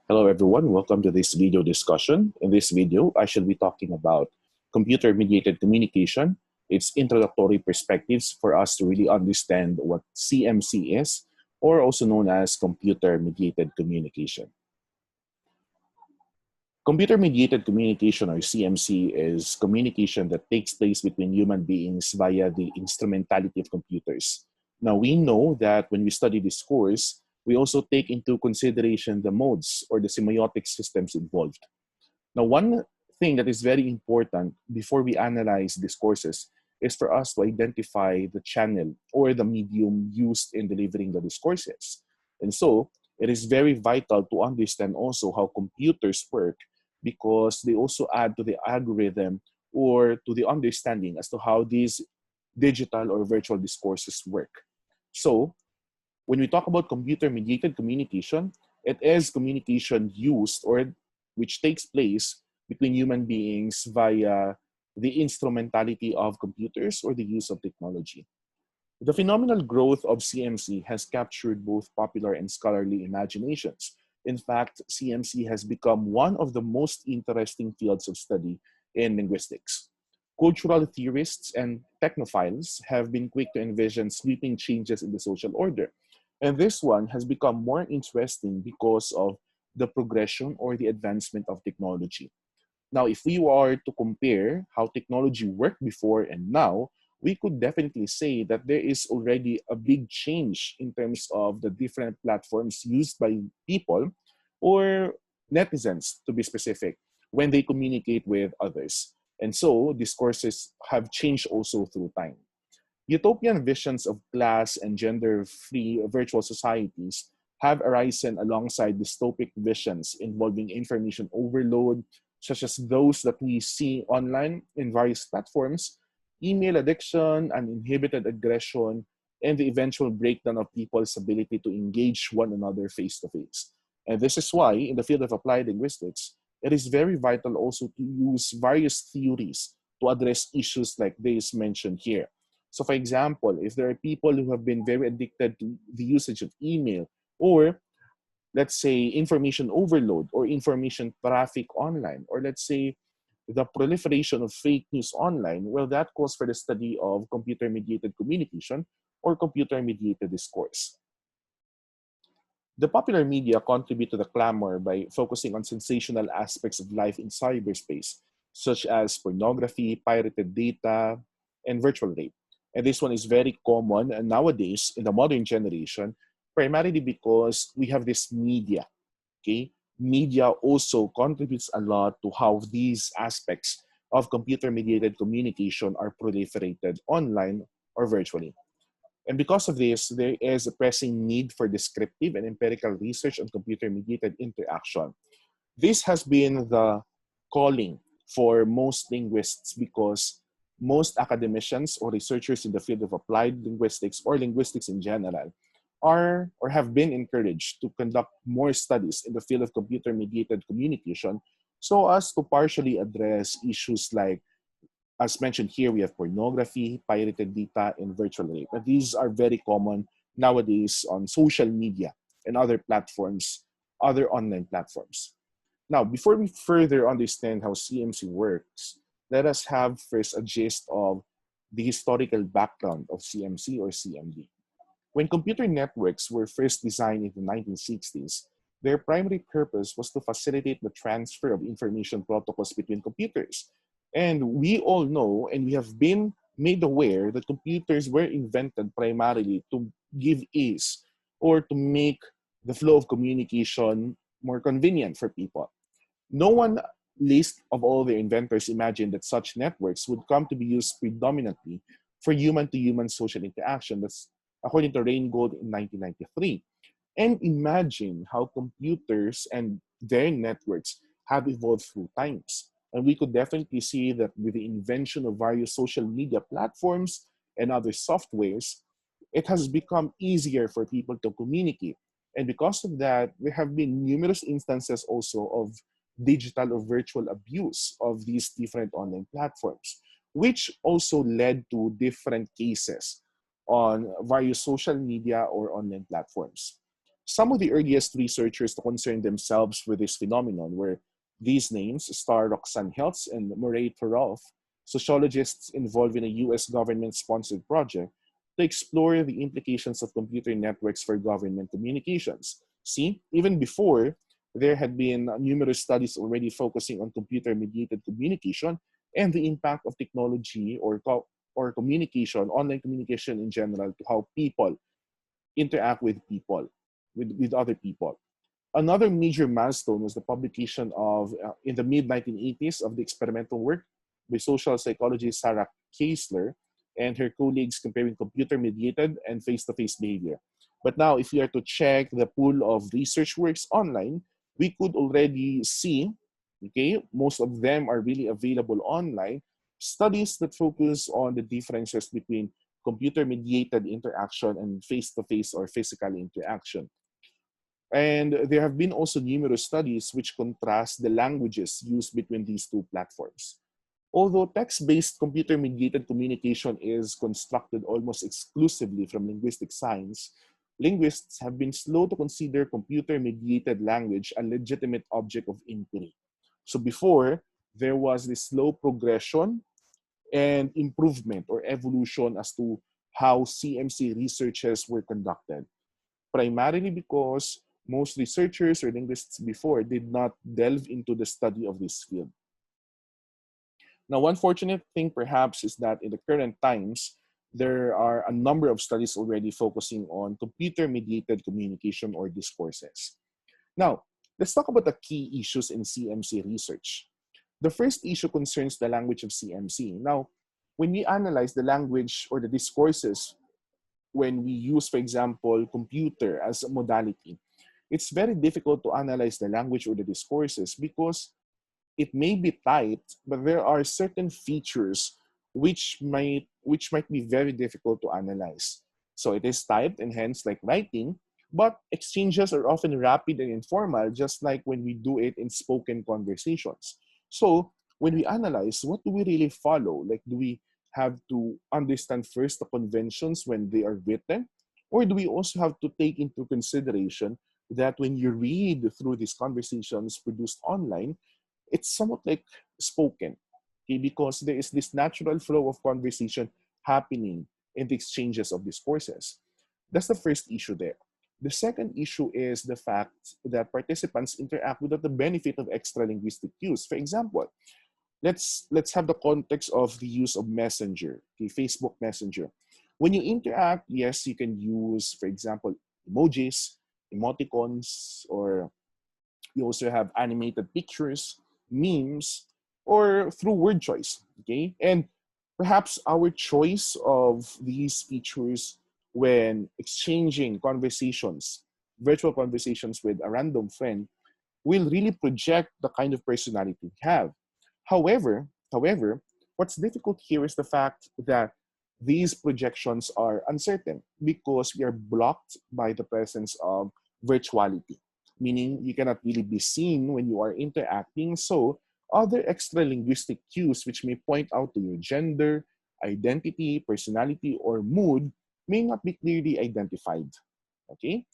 Hello everyone, welcome to this video discussion. In this video, I shall be talking about computer-mediated communication, its introductory perspectives for us to really understand what CMC is, or also known as computer-mediated communication. Computer-mediated communication, or CMC, is communication that takes place between human beings via the instrumentality of computers. Now, we know that when we study this course, we also take into consideration the modes or the semiotic systems involved. Now, one thing that is very important before we analyze these courses is for us to identify the channel or the medium used in delivering the discourses. And so, it is very vital to understand also how computers work because they also add to the algorithm or to the understanding as to how these digital or virtual discourses work. So, when we talk about computer-mediated communication, it is communication used or which takes place between human beings via the instrumentality of computers or the use of technology. The phenomenal growth of CMC has captured both popular and scholarly imaginations. In fact, CMC has become one of the most interesting fields of study in linguistics. Cultural theorists and technophiles have been quick to envision sweeping changes in the social order. And this one has become more interesting because of the progression or the advancement of technology. Now, if we are to compare how technology worked before and now, we could definitely say that there is already a big change in terms of the different platforms used by people or netizens, to be specific, when they communicate with others. And so, discourses have changed also through time. Utopian visions of class and gender-free virtual societies have arisen alongside dystopic visions involving information overload, such as those that we see online in various platforms, email addiction, uninhibited aggression, and the eventual breakdown of people's ability to engage one another face to face. And this is why, in the field of applied linguistics, it is very vital also to use various theories to address issues like this mentioned here. So, for example, if there are people who have been very addicted to the usage of email, or let's say information overload or information traffic online, or let's say the proliferation of fake news online, well, that calls for the study of computer-mediated communication or computer-mediated discourse. The popular media contribute to the clamor by focusing on sensational aspects of life in cyberspace, such as pornography, pirated data, and virtual rape. And this one is very common nowadays in the modern generation, primarily because we have this media. Okay, media also contributes a lot to how these aspects of computer-mediated communication are proliferated online or virtually. And because of this, there is a pressing need for descriptive and empirical research on computer-mediated interaction. This has been the calling for most linguists because most academicians or researchers in the field of applied linguistics or linguistics in general are or have been encouraged to conduct more studies in the field of computer-mediated communication so as to partially address issues like, as mentioned here, we have pornography, pirated data, and virtual rape. And these are very common nowadays on social media and other platforms, other online platforms. Now, before we further understand how CMC works, let us have first a gist of the historical background of CMC or CMD. When computer networks were first designed in the 1960s, their primary purpose was to facilitate the transfer of information protocols between computers. And we all know, and we have been made aware that computers were invented primarily to give ease or to make the flow of communication more convenient for people. No one, least of all the inventors, imagined that such networks would come to be used predominantly for human-to-human social interaction. That's according to Reingold in 1993. And imagine how computers and their networks have evolved through times. And we could definitely see that with the invention of various social media platforms and other softwares, it has become easier for people to communicate. And because of that, there have been numerous instances also of digital or virtual abuse of these different online platforms, which also led to different cases on various social media or online platforms. Some of the earliest researchers to concern themselves with this phenomenon were these names: Star Roxanne Heltz and Murray Thoroff, sociologists involved in a US government-sponsored project to explore the implications of computer networks for government communications. See, even before, there had been numerous studies already focusing on computer-mediated communication and the impact of technology or communication, online communication in general, to how people interact with people, with other people. Another major milestone was the publication of, in the mid-1980s, of the experimental work by social psychologist Sarah Keisler and her colleagues comparing computer-mediated and face-to-face behavior. But now, if you are to check the pool of research works online, we could already see, okay, most of them are really available online, studies that focus on the differences between computer-mediated interaction and face-to-face or physical interaction. And there have been also numerous studies which contrast the languages used between these two platforms. Although text-based computer-mediated communication is constructed almost exclusively from linguistic science, linguists have been slow to consider computer-mediated language a legitimate object of inquiry. So before, there was this slow progression and improvement or evolution as to how CMC researches were conducted, primarily because most researchers or linguists before did not delve into the study of this field. Now, one fortunate thing perhaps is that in the current times, there are a number of studies already focusing on computer-mediated communication or discourses. Now, let's talk about the key issues in CMC research. The first issue concerns the language of CMC. Now, when we analyze the language or the discourses, when we use, for example, computer as a modality, it's very difficult to analyze the language or the discourses because it may be typed, but there are certain features which might be very difficult to analyze. So it is typed and hence like writing, but exchanges are often rapid and informal, just like when we do it in spoken conversations. So when we analyze, what do we really follow? Like, do we have to understand first the conventions when they are written? Or do we also have to take into consideration that when you read through these conversations produced online, it's somewhat like spoken, okay? Because there is this natural flow of conversation happening in the exchanges of discourses. That's the first issue there. The second issue is the fact that participants interact without the benefit of extra linguistic cues. For example, let's have the context of the use of Messenger, okay, Facebook Messenger. When you interact, yes, you can use, for example, emojis, emoticons, or you also have animated pictures, memes, or through word choice, okay? And perhaps our choice of these features when exchanging conversations, virtual conversations with a random friend, will really project the kind of personality we have. However, what's difficult here is the fact that these projections are uncertain because we are blocked by the presence of virtuality, meaning you cannot really be seen when you are interacting. So other extra linguistic cues which may point out to your gender, identity, personality, or mood may not be clearly identified. Okay?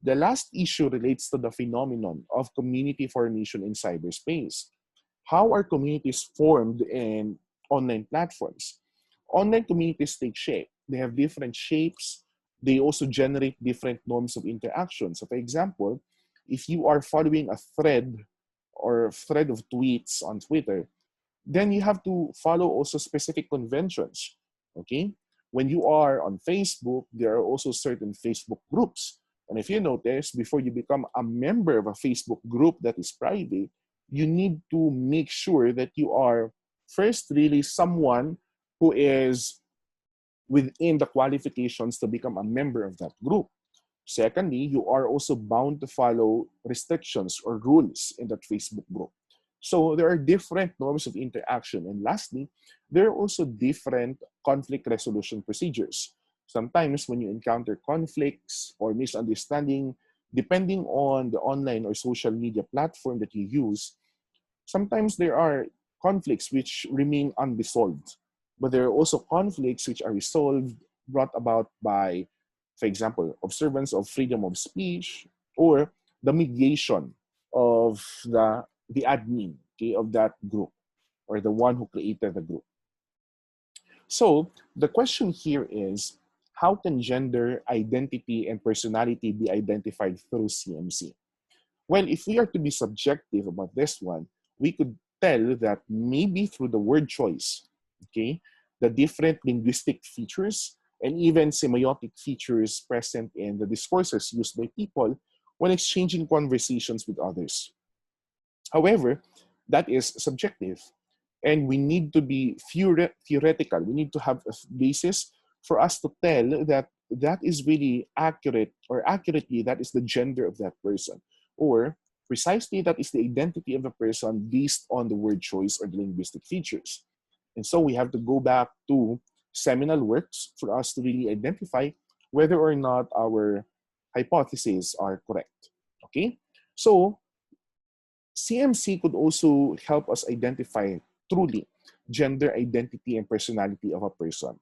The last issue relates to the phenomenon of community formation in cyberspace. How are communities formed in online platforms? Online communities take shape. They have different shapes. They also generate different norms of interaction. So for example, if you are following a thread or thread of tweets on Twitter, then you have to follow also specific conventions, okay? When you are on Facebook, there are also certain Facebook groups. And if you notice, before you become a member of a Facebook group that is private, you need to make sure that you are first really someone who is within the qualifications to become a member of that group. Secondly, you are also bound to follow restrictions or rules in that Facebook group. So there are different norms of interaction. And lastly, there are also different conflict resolution procedures. Sometimes when you encounter conflicts or misunderstanding, depending on the online or social media platform that you use, sometimes there are conflicts which remain unresolved. But there are also conflicts which are resolved, brought about by, for example, observance of freedom of speech, or the mediation of the admin, okay, of that group, or the one who created the group. So the question here is, how can gender, identity, and personality be identified through CMC? Well, if we are to be subjective about this one, we could tell that maybe through the word choice, okay, the different linguistic features and even semiotic features present in the discourses used by people when exchanging conversations with others. However, that is subjective, and we need to be theoretical. We need to have a basis for us to tell that that is really accurate, or accurately that is the gender of that person, or precisely that is the identity of the person based on the word choice or the linguistic features. And so we have to go back to seminal works for us to really identify whether or not our hypotheses are correct. Okay, so CMC could also help us identify truly gender identity and personality of a person,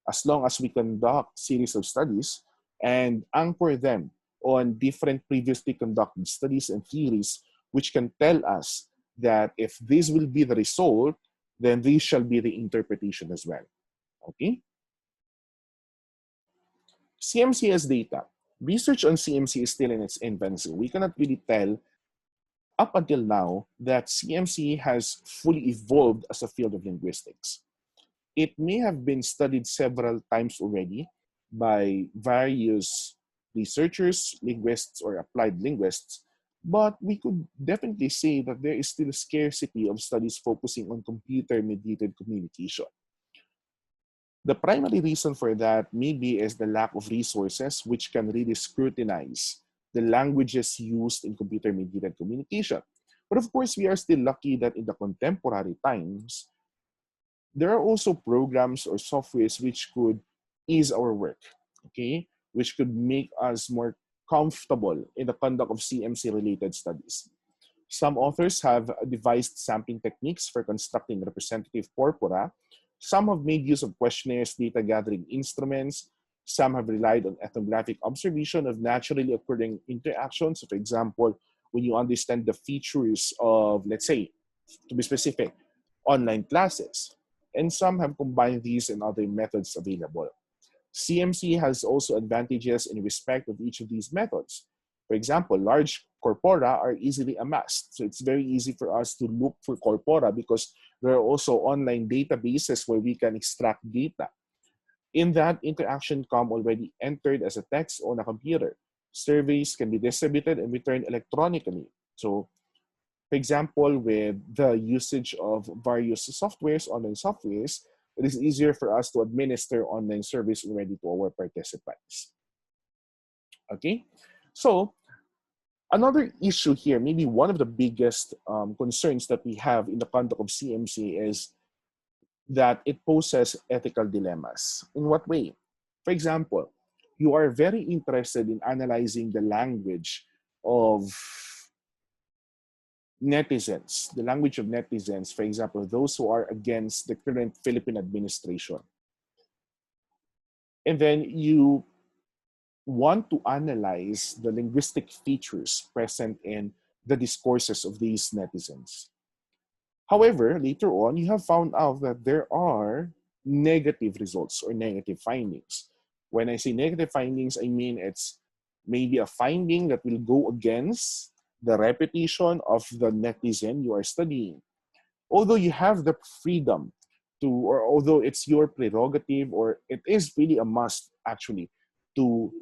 as long as we conduct series of studies and anchor them on different previously conducted studies and theories, which can tell us that if this will be the result, then this shall be the interpretation as well. Okay? CMC as data. Research on CMC is still in its infancy. We cannot really tell up until now that CMC has fully evolved as a field of linguistics. It may have been studied several times already by various researchers, linguists, or applied linguists, but we could definitely say that there is still a scarcity of studies focusing on computer-mediated communication. The primary reason for that maybe is the lack of resources which can really scrutinize the languages used in computer-mediated communication. But of course, we are still lucky that in the contemporary times, there are also programs or softwares which could ease our work, okay? Which could make us more comfortable in the conduct of CMC-related studies. Some authors have devised sampling techniques for constructing representative corpora. Some have made use of questionnaires, data gathering instruments. Some have relied on ethnographic observation of naturally occurring interactions. So for example, when you understand the features of, let's say, to be specific, online classes. And some have combined these and other methods available. CMC has also advantages in respect of each of these methods. For example, large corpora are easily amassed. So it's very easy for us to look for corpora because there are also online databases where we can extract data. In that, interaction come already entered as a text on a computer. Surveys can be distributed and returned electronically. So for example, with the usage of various softwares, online softwares, it is easier for us to administer online service already to our participants. Okay, so another issue here, maybe one of the biggest concerns that we have in the conduct of CMC is that it poses ethical dilemmas. In what way? For example, you are very interested in analyzing the language of netizens, the language of netizens, for example, those who are against the current Philippine administration. And then you want to analyze the linguistic features present in the discourses of these netizens. However, later on, you have found out that there are negative results or negative findings. When I say negative findings, I mean it's maybe a finding that will go against the reputation of the netizen you are studying. Although you have the freedom to, or although it's your prerogative, or it is really a must actually, to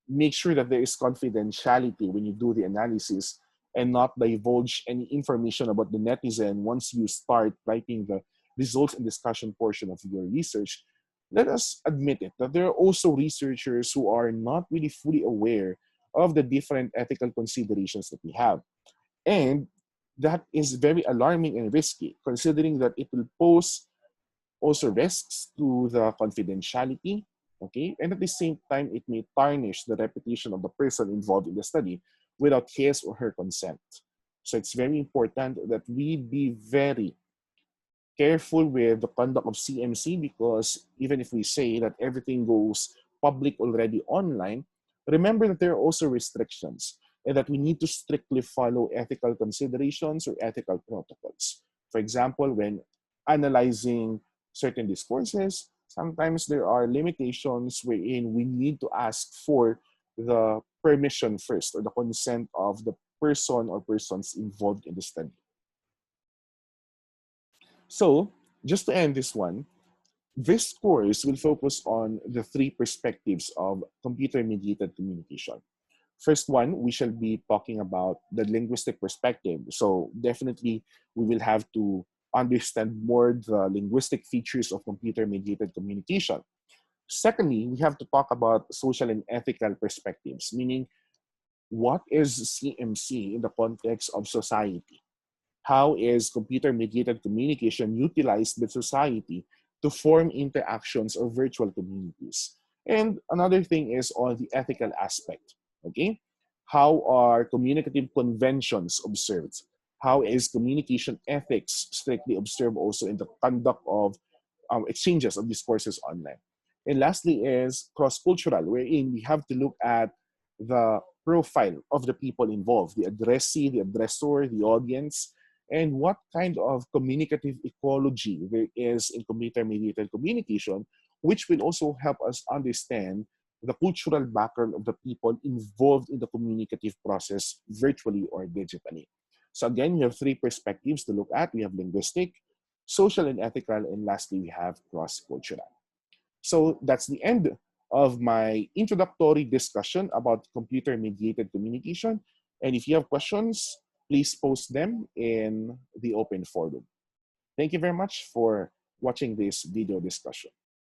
make sure that there is confidentiality when you do the analysis and not divulge any information about the netizen once you start writing the results and discussion portion of your research. Let us admit it that there are also researchers who are not really fully aware of the different ethical considerations that we have. And that is very alarming and risky, considering that it will pose also risks to the confidentiality, okay? And at the same time, it may tarnish the reputation of the person involved in the study without his or her consent. So it's very important that we be very careful with the conduct of CMC, because even if we say that everything goes public already online, remember that there are also restrictions. and that we need to strictly follow ethical considerations or ethical protocols. For example, when analyzing certain discourses, sometimes there are limitations wherein we need to ask for the permission first or the consent of the person or persons involved in the study. So, just to end this one, this course will focus on the three perspectives of computer-mediated communication. First one, we shall be talking about the linguistic perspective. So definitely we will have to understand more the linguistic features of computer-mediated communication. Secondly, we have to talk about social and ethical perspectives, meaning what is CMC in the context of society? How is computer-mediated communication utilized by society to form interactions or virtual communities? And another thing is on the ethical aspect, okay? How are communicative conventions observed? How is communication ethics strictly observed also in the conduct of exchanges of discourses online? And lastly is cross-cultural, wherein we have to look at the profile of the people involved, the addressee, the addressor, the audience, and what kind of communicative ecology there is in computer-mediated communication, which will also help us understand the cultural background of the people involved in the communicative process virtually or digitally. So again, we have three perspectives to look at. We have linguistic, social and ethical, and lastly, we have cross-cultural. So that's the end of my introductory discussion about computer-mediated communication. And if you have questions, please post them in the open forum. Thank you very much for watching this video discussion.